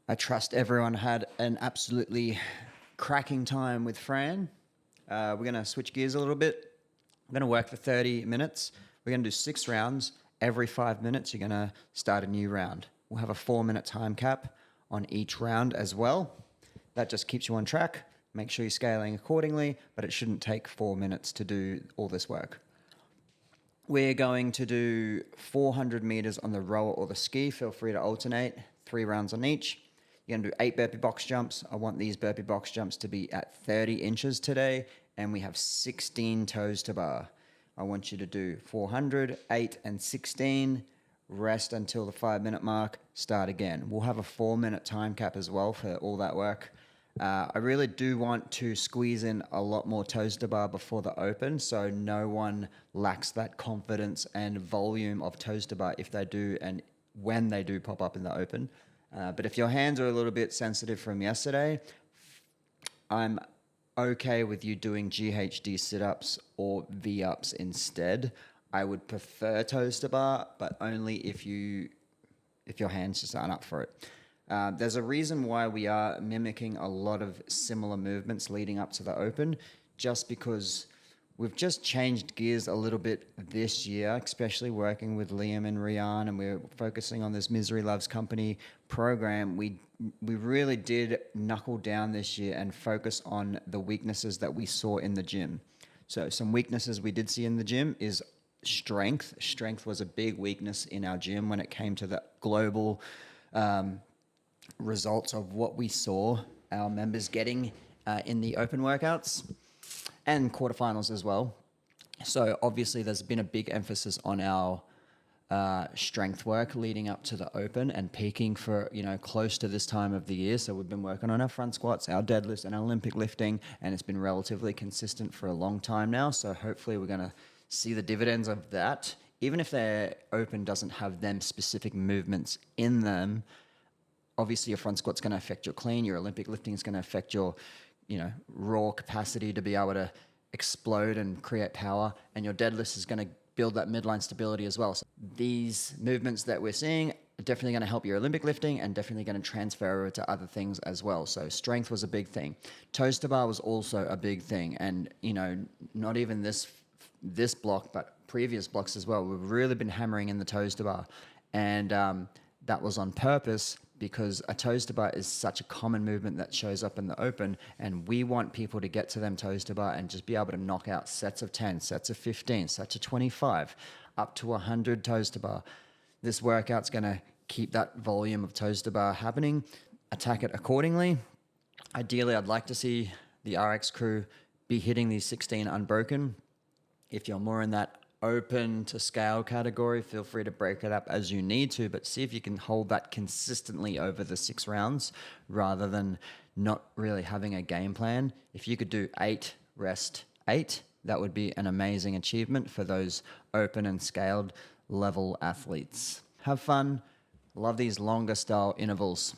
I trust everyone had an absolutely cracking time with Fran. We're going to switch gears a little bit. We're going to work for 30 minutes. We're going to do 6 rounds. Every 5 minutes, you're going to start a new round. We'll have a 4-minute time cap on each round as well. That just keeps you on track. Make sure you're scaling accordingly, but it shouldn't take 4 minutes to do all this work. We're going to do 400 meters on the rower or the ski. Feel free to alternate, 3 rounds on each. You're going to do 8 burpee box jumps. I want these burpee box jumps to be at 30 inches today, and we have 16 toes to bar. I want you to do 400, 8, and 16. Rest until the 5-minute mark. Start again. We'll have a 4-minute time cap as well for all that work. I really do want to squeeze in a lot more toes to bar before the open, so no one lacks that confidence and volume of toes to bar if they do and when they do pop up in the open. But if your hands are a little bit sensitive from yesterday, I'm okay with you doing GHD sit-ups or V-ups instead. I would prefer toes to bar, but only if your hands just aren't up for it. There's a reason why we are mimicking a lot of similar movements leading up to the open, just because we've just changed gears a little bit this year, especially working with Liam and Rian, and we're focusing on this Misery Loves Company program. We really did knuckle down this year and focus on the weaknesses that we saw in the gym. So some weaknesses we did see in the gym is strength. Strength was a big weakness in our gym when it came to the global results of what we saw our members getting in the open workouts and quarterfinals as well. So obviously there's been a big emphasis on our strength work leading up to the open and peaking for, close to this time of the year. So we've been working on our front squats, our deadlifts, and our Olympic lifting, and it's been relatively consistent for a long time now. So hopefully we're going to see the dividends of that. Even if their open doesn't have them specific movements in them, obviously your front squat's going to affect your clean, your Olympic lifting is going to affect your, raw capacity to be able to explode and create power, and your deadlift is going to build that midline stability as well. So these movements that we're seeing are definitely going to help your Olympic lifting and definitely going to transfer over to other things as well. So strength was a big thing. Toes to bar was also a big thing, and not even this block, but previous blocks as well. We've really been hammering in the toes to bar, and that was on purpose because a toes to bar is such a common movement that shows up in the open, and we want people to get to them toes to bar and just be able to knock out sets of 10, sets of 15, sets of 25, up to 100 toes to bar. This workout's going to keep that volume of toes to bar happening. Attack it accordingly. Ideally, I'd like to see the RX crew be hitting these 16 unbroken. If you're more in that open to scale category, feel free to break it up as you need to, but see if you can hold that consistently over the 6 rounds rather than not really having a game plan. If you could do 8, rest 8, that would be an amazing achievement for those open and scaled level athletes. Have fun. Love these longer style intervals.